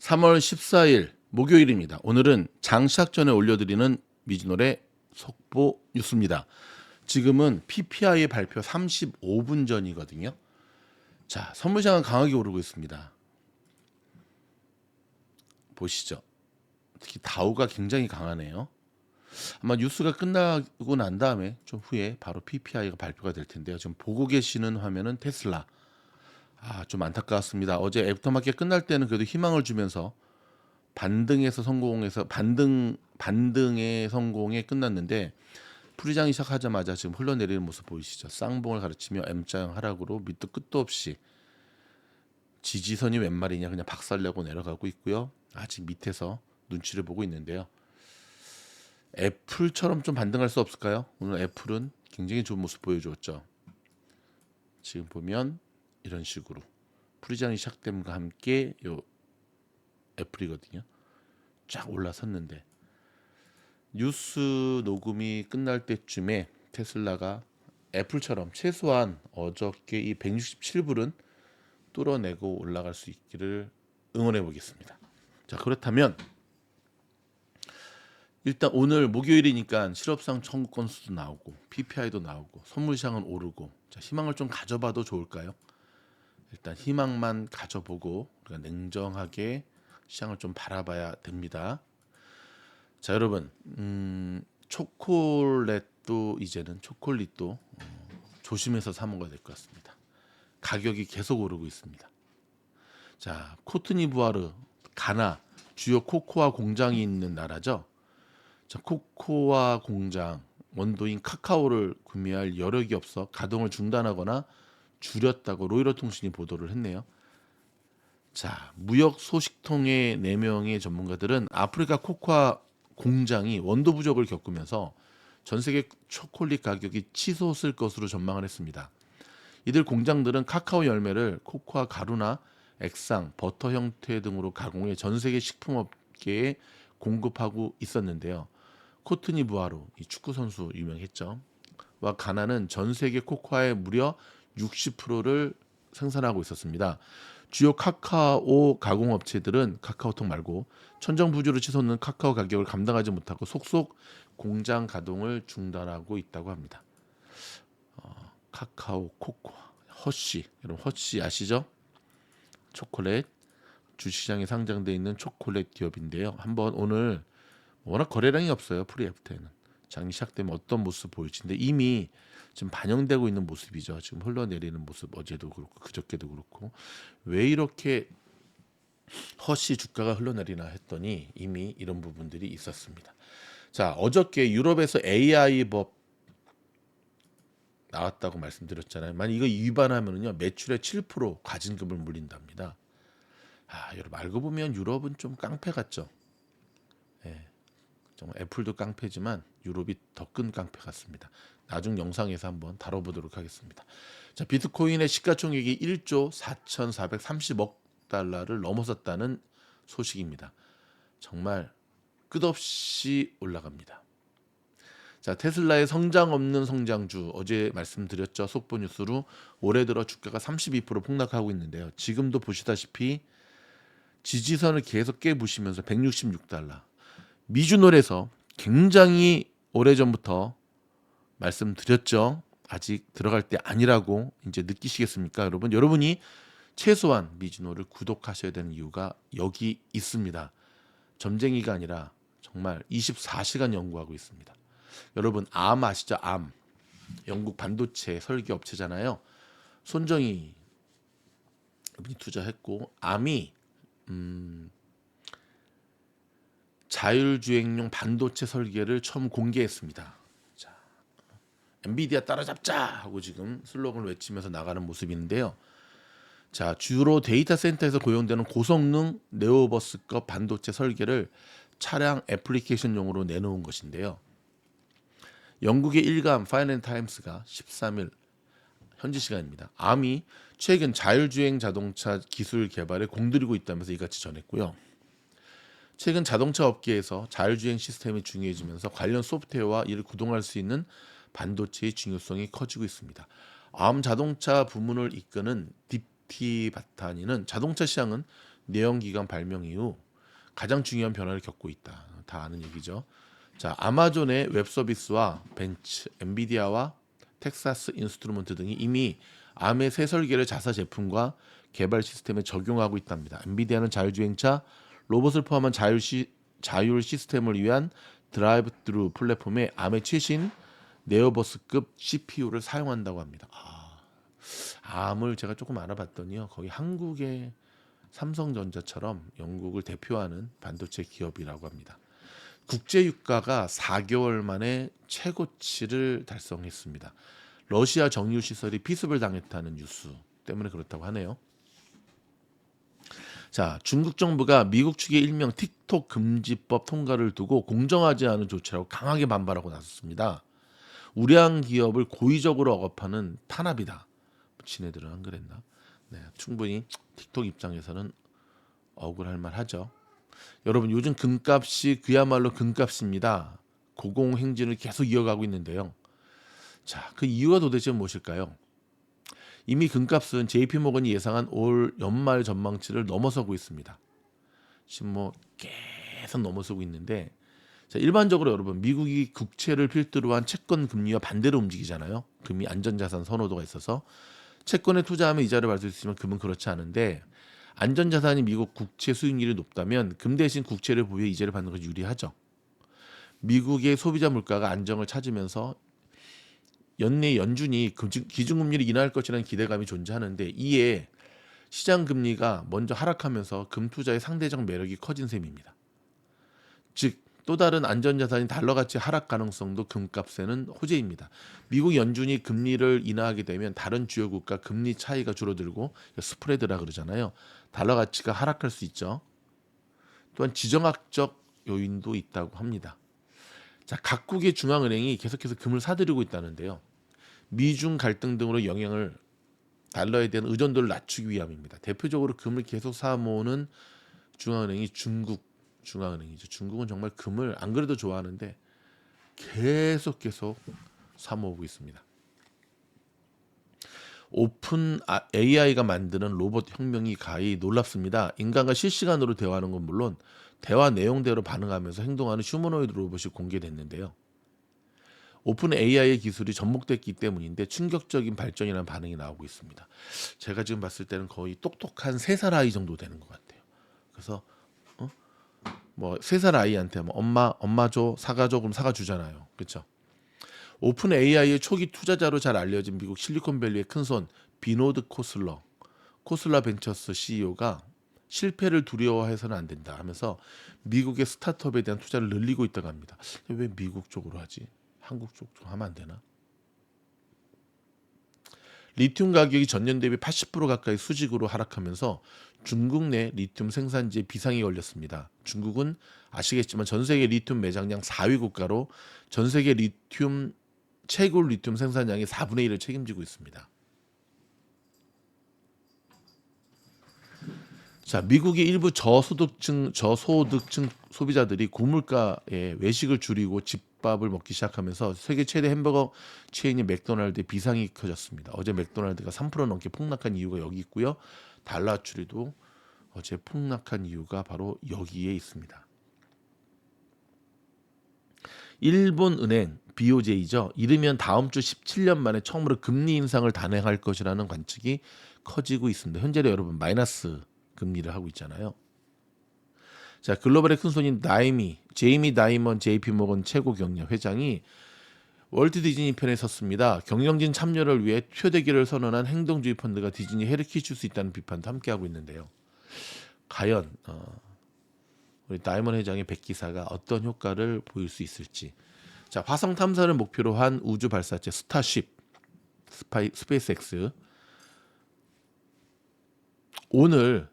3월 14일 목요일입니다. 오늘은 장 시작 전에 올려드리는 미즈노래 속보 뉴스입니다. 지금은 PPI 발표 35분 전이거든요. 자, 선물장은 강하게 오르고 있습니다. 보시죠. 특히 다우가 굉장히 강하네요. 아마 뉴스가 끝나고 난 다음에 좀 후에 바로 PPI가 발표가 될 텐데요. 지금 보고 계시는 화면은 테슬라. 좀 안타까웠습니다. 어제 애프터마켓 끝날 때는 그래도 희망을 주면서 반등에서 성공해서 반등의 성공에 끝났는데 풀이장이 시작하자마자 지금 흘러내리는 모습 보이시죠? 쌍봉을 가르치며 M자형 하락으로 밑도 끝도 없이 지지선이 웬 말이냐 그냥 박살내고 내려가고 있고요. 아직 밑에서 눈치를 보고 있는데요. 애플처럼 좀 반등할 수 없을까요? 오늘 애플은 굉장히 좋은 모습 보여주었죠. 지금 보면 이런 식으로 풀이장이 시작됨과 함께 요 애플이거든요. 쫙 올라섰는데 뉴스 녹음이 끝날 때쯤에 테슬라가 애플처럼 최소한 어저께 이 167불은 뚫어내고 올라갈 수 있기를 응원해 보겠습니다. 자, 그렇다면 일단 오늘 목요일이니까 실업상 청구 건수도 나오고 PPI도 나오고 선물 시장은 오르고, 자, 희망을 좀 가져봐도 좋을까요? 일단 희망만 가져보고 우리가 냉정하게 시장을 좀 바라봐야 됩니다. 자, 여러분, 초콜릿도 이제는 초콜릿도 조심해서 사 먹어야 될 것 같습니다. 가격이 계속 오르고 있습니다. 자, 코트니부아르, 가나 주요 코코아 공장이 있는 나라죠. 자, 코코아 공장 원도인 카카오를 구매할 여력이 없어 가동을 중단하거나 줄였다고 로이터 통신이 보도를 했네요. 자, 무역 소식통의 4명의 전문가들은 아프리카 코코아 공장이 원두 부족을 겪으면서 전 세계 초콜릿 가격이 치솟을 것으로 전망을 했습니다. 이들 공장들은 카카오 열매를 코코아 가루나 액상, 버터 형태 등으로 가공해 전 세계 식품업계에 공급하고 있었는데요. 코트니 부아루, 이 축구 선수 유명했죠. 와 가나는 전 세계 코코아의 무려 60%를 생산하고 있었습니다. 주요 카카오 가공업체들은 카카오톡 말고 천정부지로 치솟는 카카오 가격을 감당하지 못하고 속속 공장 가동을 중단하고 있다고 합니다. 카카오, 코코아, 허쉬, 여러분 허쉬 아시죠? 초콜릿 주시장에 상장되어 있는 초콜릿 기업인데요. 한번 오늘 워낙 거래량이 없어요. 프리애프터에는 장이 시작되면 어떤 모습 보일지인데 이미 지금 반영되고 있는 모습이죠. 지금 흘러내리는 모습 어제도 그렇고 그저께도 그렇고 왜 이렇게 허쉬 주가가 흘러내리나 했더니 이미 이런 부분들이 있었습니다. 자, 어저께 유럽에서 AI 법 나왔다고 말씀드렸잖아요. 만약 이거 위반하면요 매출의 7% 과징금을 물린답니다. 여러분 알고 보면 유럽은 좀 깡패 같죠. 예, 정말 애플도 깡패지만 유럽이 더 큰 깡패 같습니다. 나중 영상에서 한번 다뤄보도록 하겠습니다. 자, 비트코인의 시가총액이 1조 4,430억 달러를 넘어섰다는 소식입니다. 정말 끝없이 올라갑니다. 자, 테슬라의 성장 없는 성장주 어제 말씀드렸죠. 속보 뉴스로 올해 들어 주가가 32% 폭락하고 있는데요. 지금도 보시다시피 지지선을 계속 깨부시면서 166달러. 미주놀에서 굉장히 오래전부터 말씀드렸죠. 아직 들어갈 때 아니라고 이제 느끼시겠습니까, 여러분? 여러분이 최소한 미주노를 구독하셔야 되는 이유가 여기 있습니다. 점쟁이가 아니라 정말 24시간 연구하고 있습니다. 여러분 암 아시죠? 암. 영국 반도체 설계 업체잖아요. 손정희 분이 투자했고 암이 자율주행용 반도체 설계를 처음 공개했습니다. 자, 엔비디아 따라잡자 하고 지금 슬로건을 외치면서 나가는 모습인데요. 자, 주로 데이터 센터에서 고용되는 고성능 네오버스급 반도체 설계를 차량 애플리케이션용으로 내놓은 것인데요. 영국의 일간 파이낸셜 타임스가 13일 현지 시간입니다. 암이 최근 자율주행 자동차 기술 개발에 공들이고 있다면서 이같이 전했고요. 최근 자동차 업계에서 자율주행 시스템이 중요해지면서 관련 소프트웨어와 이를 구동할 수 있는 반도체의 중요성이 커지고 있습니다. 암 자동차 부문을 이끄는 딥티 바타니는 자동차 시장은 내연기관 발명 이후 가장 중요한 변화를 겪고 있다. 다 아는 얘기죠. 자, 아마존의 웹 서비스와 벤츠, 엔비디아와 텍사스 인스트루먼트 등이 이미 암의 새 설계를 자사 제품과 개발 시스템에 적용하고 있답니다. 엔비디아는 자율주행차, 로봇을 포함한 자율 시스템을 위한 드라이브 트루 플랫폼에 암의 최신 네오버스급 CPU를 사용한다고 합니다. 암을 제가 조금 알아봤더니요. 거의 한국의 삼성전자처럼 영국을 대표하는 반도체 기업이라고 합니다. 국제 유가가 4개월 만에 최고치를 달성했습니다. 러시아 정유 시설이 피습을 당했다는 뉴스 때문에 그렇다고 하네요. 자, 중국 정부가 미국 측의 일명 틱톡 금지법 통과를 두고 공정하지 않은 조치라고 강하게 반발하고 나섰습니다. 우량 기업을 고의적으로 억압하는 탄압이다. 지네들은 안 그랬나? 네, 충분히 틱톡 입장에서는 억울할 만하죠. 여러분, 요즘 금값이 그야말로 금값입니다. 고공행진을 계속 이어가고 있는데요. 자, 그 이유가 도대체 무엇일까요? 이미 금값은 JP모건이 예상한 올 연말 전망치를 넘어서고 있습니다. 지금 계속 넘어서고 있는데, 자, 일반적으로 여러분, 미국이 국채를 필두로 한 채권 금리와 반대로 움직이잖아요. 금리 안전자산 선호도가 있어서 채권에 투자하면 이자를 받을 수 있지만 금은 그렇지 않은데, 안전자산이 미국 국채 수익률이 높다면 금 대신 국채를 보유해 이자를 받는 것이 유리하죠. 미국의 소비자 물가가 안정을 찾으면서 연내 연준이 기준금리를 인하할 것이라는 기대감이 존재하는데, 이에 시장 금리가 먼저 하락하면서 금 투자의 상대적 매력이 커진 셈입니다. 즉, 또 다른 안전자산인 달러가치 하락 가능성도 금값에는 호재입니다. 미국 연준이 금리를 인하하게 되면 다른 주요 국가 금리 차이가 줄어들고 스프레드라 그러잖아요. 달러 가치가 하락할 수 있죠. 또한 지정학적 요인도 있다고 합니다. 자, 각국의 중앙은행이 계속해서 금을 사들이고 있다는데요. 미중 갈등 등으로 영향을 달러에 대한 의존도를 낮추기 위함입니다. 대표적으로 금을 계속 사 모으는 중앙은행이 중국 중앙은행이죠. 중국은 정말 금을 안 그래도 좋아하는데 계속 사 모으고 있습니다. 오픈 AI가 만드는 로봇 혁명이 가히 놀랍습니다. 인간과 실시간으로 대화하는 건 물론 대화 내용대로 반응하면서 행동하는 휴머노이드 로봇이 공개됐는데요. 오픈 AI의 기술이 접목됐기 때문인데 충격적인 발전이라는 반응이 나오고 있습니다. 제가 지금 봤을 때는 거의 똑똑한 3살 아이 정도 되는 것 같아요. 그래서 3살 아이한테 엄마 줘, 사과 줘, 그럼 사과 주잖아요. 그렇죠? 오픈 AI의 초기 투자자로 잘 알려진 미국 실리콘밸리의 큰손 비노드 코슬라 벤처스 CEO가 실패를 두려워해서는 안 된다 하면서 미국의 스타트업에 대한 투자를 늘리고 있다고 합니다. 왜 미국 쪽으로 하지? 한국 쪽으로 하면 안 되나? 리튬 가격이 전년 대비 80% 가까이 수직으로 하락하면서 중국 내 리튬 생산지에 비상이 걸렸습니다. 중국은 아시겠지만 전 세계 리튬 매장량 4위 국가로 전 세계 최고 리튬 생산량의 4분의 1을 책임지고 있습니다. 자, 미국의 일부 저소득층 소비자들이 고물가에 외식을 줄이고 집밥을 먹기 시작하면서 세계 최대 햄버거 체인인 맥도날드에 비상이 커졌습니다. 어제 맥도날드가 3% 넘게 폭락한 이유가 여기 있고요. 달러 추리도 어제 폭락한 이유가 바로 여기에 있습니다. 일본 은행 BOJ죠. 이르면 다음 주 17년 만에 처음으로 금리 인상을 단행할 것이라는 관측이 커지고 있습니다. 현재도 여러분 마이너스 금리를 하고 있잖아요. 자, 글로벌의 큰손인 제이미 다이먼 JP모건 최고 경영 회장이 월트 디즈니 편에 섰습니다. 경영진 참여를 위해 표대기를 선언한 행동주의 펀드가 디즈니 해를 끼칠 수 있다는 비판도 함께하고 있는데요. 과연 우리 다이먼 회장의 백기사가 어떤 효과를 보일 수 있을지. 자, 화성 탐사를 목표로 한 우주 발사체 스타쉽 스페이스X 오늘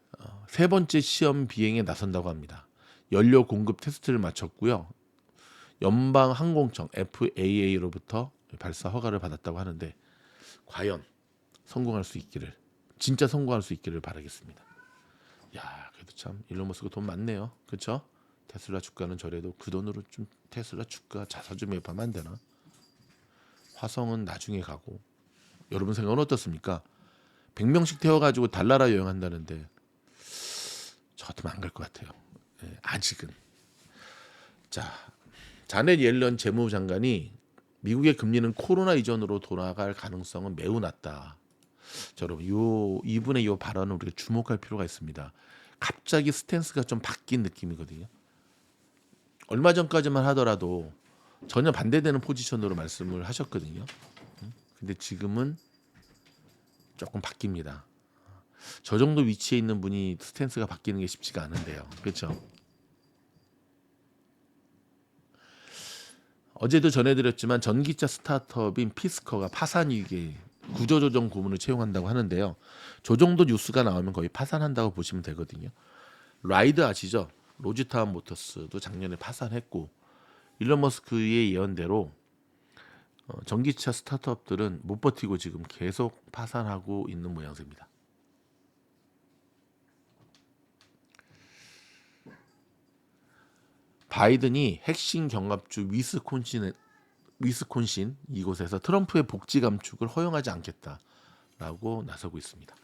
3번째 시험 비행에 나선다고 합니다. 연료 공급 테스트를 마쳤고요. 연방 항공청 FAA로부터 발사 허가를 받았다고 하는데 과연 진짜 성공할 수 있기를 바라겠습니다. 야, 그래도 참 일론 머스크 돈 많네요. 그렇죠? 테슬라 주가는 저래도 그 돈으로 좀 테슬라 주가 자사 좀 매입하면 안 되나? 화성은 나중에 가고. 여러분 생각은 어떻습니까? 100명씩 태워가지고 달나라 여행한다는데 저 같으면 안 갈 것 같아요. 예, 아직은. 자, 자넷 옐런 재무장관이 미국의 금리는 코로나 이전으로 돌아갈 가능성은 매우 낮다. 자, 여러분, 이분의 이 발언을 우리가 주목할 필요가 있습니다. 갑자기 스탠스가 좀 바뀐 느낌이거든요. 얼마 전까지만 하더라도 전혀 반대되는 포지션으로 말씀을 하셨거든요. 근데 지금은 조금 바뀝니다. 저 정도 위치에 있는 분이 스탠스가 바뀌는 게 쉽지가 않은데요. 그렇죠? 어제도 전해드렸지만 전기차 스타트업인 피스커가 파산 위기에 구조조정 부문을 채용한다고 하는데요. 저 정도 뉴스가 나오면 거의 파산한다고 보시면 되거든요. 라이드 아시죠? 로지타운 모터스도 작년에 파산했고 일론 머스크의 예언대로 전기차 스타트업들은 못 버티고 지금 계속 파산하고 있는 모양새입니다. 바이든이 핵심 경합주 위스콘신 이곳에서 트럼프의 복지 감축을 허용하지 않겠다라고 나서고 있습니다.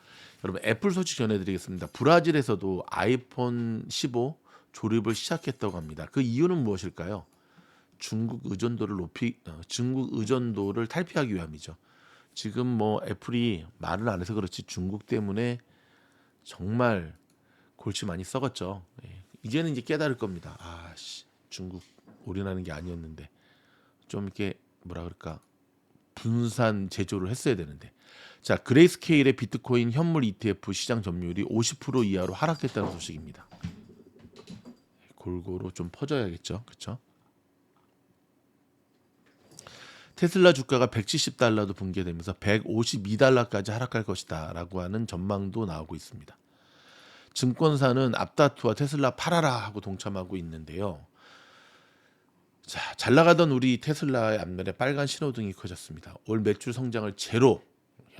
여러분 애플 소식 전해드리겠습니다. 브라질에서도 아이폰 15 조립을 시작했다고 합니다. 그 이유는 무엇일까요? 중국 의존도를 탈피하기 위함이죠. 지금 뭐 애플이 말을 안 해서 그렇지 중국 때문에 정말 골치 많이 썩었죠. 예. 이제는 이제 깨달을 겁니다. 중국 올인하는 게 아니었는데 좀 이렇게 뭐라 그럴까 분산 제조를 했어야 되는데. 자, 그레이스케일의 비트코인 현물 ETF 시장 점유율이 50% 이하로 하락됐다는 소식입니다. 골고루 좀 퍼져야겠죠, 그렇죠? 테슬라 주가가 170달러도 붕괴되면서 152달러까지 하락할 것이다라고 하는 전망도 나오고 있습니다. 증권사는 앞다투와 테슬라 팔아라 하고 동참하고 있는데요. 자, 잘 나가던 우리 테슬라의 앞면에 빨간 신호등이 켜졌습니다. 올 매출 성장을 제로.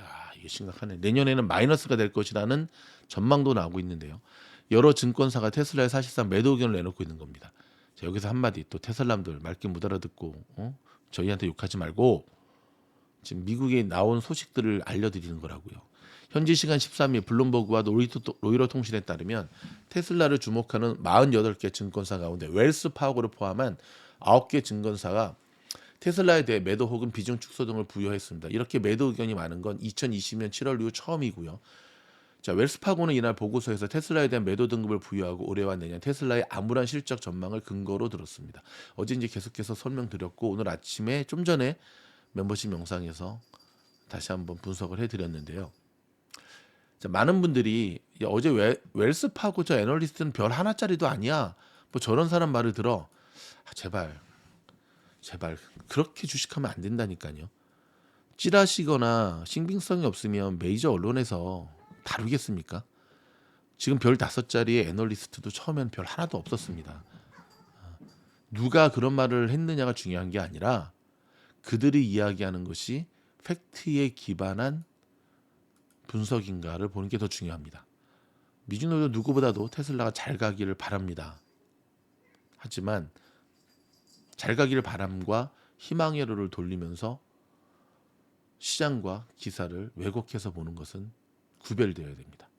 야, 이게 심각하네. 내년에는 마이너스가 될 것이라는 전망도 나오고 있는데요. 여러 증권사가 테슬라에 사실상 매도 의견을 내놓고 있는 겁니다. 자, 여기서 한마디 또 테슬라들 맑게 못 알아듣고 저희한테 욕하지 말고 지금 미국에 나온 소식들을 알려드리는 거라고요. 현지 시간 13일 블룸버그와 로이터 통신에 따르면 테슬라를 주목하는 48개 증권사 가운데 웰스 파고를 포함한 9개 증권사가 테슬라에 대해 매도 혹은 비중 축소 등을 부여했습니다. 이렇게 매도 의견이 많은 건 2020년 7월 이후 처음이고요. 자, 웰스파고는 이날 보고서에서 테슬라에 대한 매도 등급을 부여하고 올해와 내년 테슬라의 암울한 실적 전망을 근거로 들었습니다. 어제 이제 계속해서 설명드렸고 오늘 아침에 좀 전에 멤버십 영상에서 다시 한번 분석을 해드렸는데요. 자, 많은 분들이 어제 웰스파고 저 애널리스트는 별 하나짜리도 아니야. 뭐 저런 사람 말을 들어. 제발 그렇게 주식하면 안 된다니까요. 찌라시거나 신빙성이 없으면 메이저 언론에서 다루겠습니까? 지금 별 5자리의 애널리스트도 처음엔 별 하나도 없었습니다. 누가 그런 말을 했느냐가 중요한 게 아니라 그들이 이야기하는 것이 팩트에 기반한 분석인가를 보는 게 더 중요합니다. 미주노도 누구보다도 테슬라가 잘 가기를 바랍니다. 하지만 잘 가기를 바람과 희망의 를 돌리면서 시장과 기사를 왜곡해서 보는 것은 구별되어야 됩니다.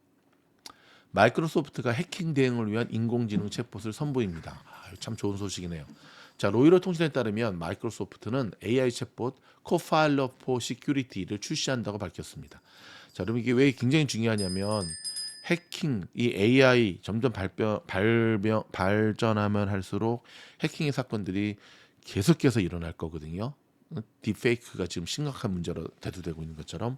마이크로소프트가 해킹 대응을 위한 인공지능 챗봇을 선보입니다. 참 좋은 소식이네요. 자, 로이터 통신에 따르면 마이크로소프트는 AI 챗봇 코파일럿 포 시큐리티를 출시한다고 밝혔습니다. 자, 그럼 이게 왜 굉장히 중요하냐면 해킹, 이 AI 점점 발전하면 할수록 해킹의 사건들이 계속해서 일어날 거거든요. 딥페이크가 지금 심각한 문제로 대두되고 있는 것처럼.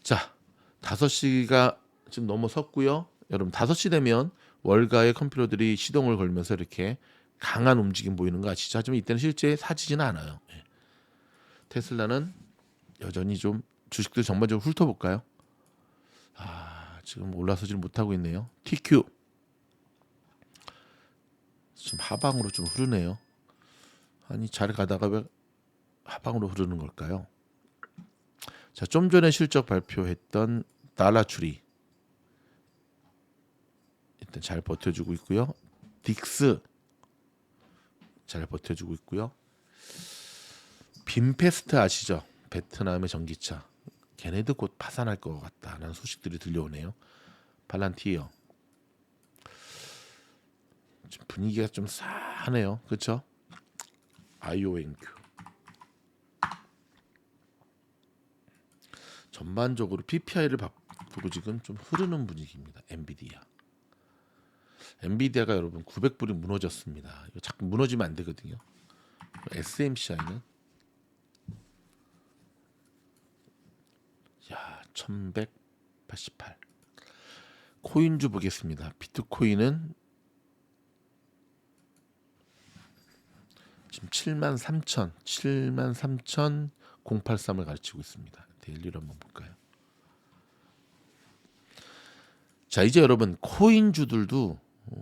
자, 5시가 지금 넘어섰고요. 여러분 5시 되면 월가의 컴퓨터들이 시동을 걸면서 이렇게 강한 움직임 보이는 거 아시죠? 하지만 이때는 실제 사지지는 않아요. 테슬라는 여전히 좀 주식들 전반적으로 훑어볼까요? 지금 올라서질 못하고 있네요. TQ 지금 하방으로 좀 흐르네요. 아니 잘 가다가 왜 하방으로 흐르는 걸까요? 자, 좀 전에 실적 발표했던 달라추리 일단 잘 버텨주고 있고요. 딕스 잘 버텨주고 있고요. 빈페스트 아시죠? 베트남의 전기차. 걔네도 곧 파산할 것 같다는 소식들이 들려오네요. 팔란티어 좀 분위기가 좀 싸하네요. 그렇죠? IONQ 전반적으로 PPI를 바꾸고 지금 좀 흐르는 분위기입니다. 엔비디아가 여러분 900불이 무너졌습니다. 이거 자꾸 무너지면 안 되거든요. SMCI는 야 1188. 코인주 보겠습니다. 비트코인은 지금 73,083을 가르치고 있습니다. 데일리로 한번 볼까요? 자, 이제 여러분 코인주들도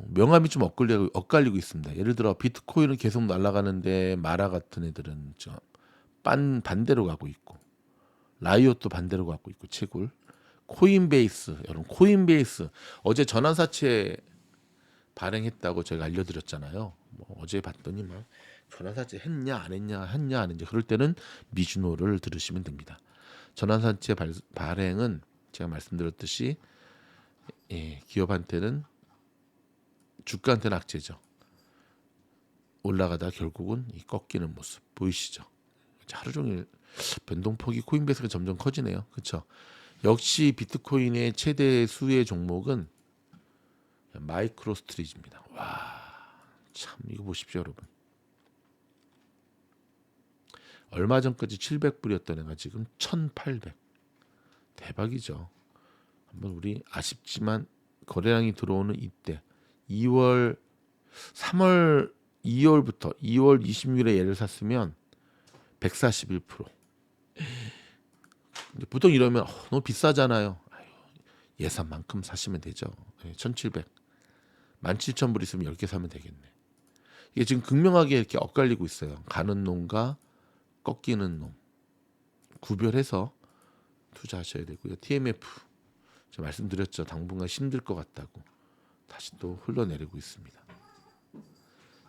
명암이 좀 엇갈리고 있습니다. 예를 들어 비트코인은 계속 날아가는데 마라 같은 애들은 반대로 가고 있고, 라이엇도 반대로 가고 있고, 채굴. 코인베이스, 여러분 코인베이스 어제 전환사채 발행했다고 제가 알려드렸잖아요. 뭐 어제 봤더니 막 전환사채 했냐 안 했냐 그럴 때는 미주노를 들으시면 됩니다. 전환사채 발행은 제가 말씀드렸듯이 기업한테는 주가한테는 악재죠. 올라가다 결국은 이 꺾이는 모습 보이시죠? 하루 종일 변동폭이 코인베이스가 점점 커지네요. 그렇죠? 역시 비트코인의 최대 수혜 종목은 마이크로 스트리지입니다. 와, 참 이거 보십시오, 여러분. 얼마 전까지 700불이었던 애가 지금 1,800. 대박이죠. 한번 우리 아쉽지만 거래량이 들어오는 이때 2월 2월 26일에 얘를 샀으면 141%. 보통 이러면 너무 비싸잖아요. 예산만큼 사시면 되죠. 1,700. 17,000불 있으면 10개 사면 되겠네. 이게 지금 극명하게 이렇게 엇갈리고 있어요. 가는 놈과 꺾이는 놈. 구별해서 투자하셔야 되고요. TMF. 제가 말씀드렸죠. 당분간 힘들 것 같다고. 다시 또 흘러내리고 있습니다.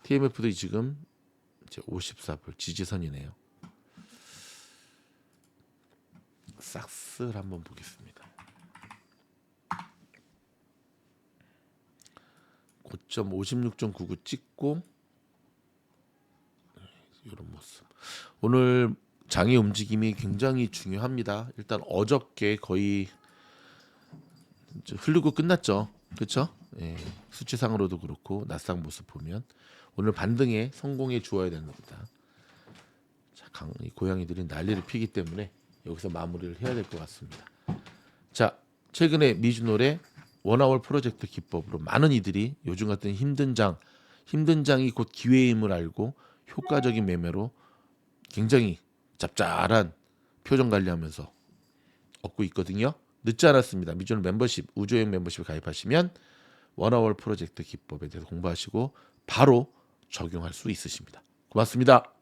TMF도 지금 이제 54불 지지선이네요. 싹스를 한번 보겠습니다. 고점 56.99 찍고 이런 모습. 오늘 장의 움직임이 굉장히 중요합니다. 일단 어저께 거의 흐르고 끝났죠. 그렇죠? 수치상으로도 그렇고 나스닥 모습 보면 오늘 반등에 성공해 주어야 되는 겁니다. 자, 이 고양이들이 난리를 피기 때문에 여기서 마무리를 해야 될 것 같습니다. 자, 최근에 미주노래 원아월 프로젝트 기법으로 많은 이들이 요즘 같은 힘든 장이 곧 기회임을 알고 효과적인 매매로 굉장히 짭짤한 표정 관리하면서 얻고 있거든요. 늦지 않았습니다. 미주노 멤버십, 우주여행 멤버십에 가입하시면 원아월 프로젝트 기법에 대해서 공부하시고 바로 적용할 수 있으십니다. 고맙습니다.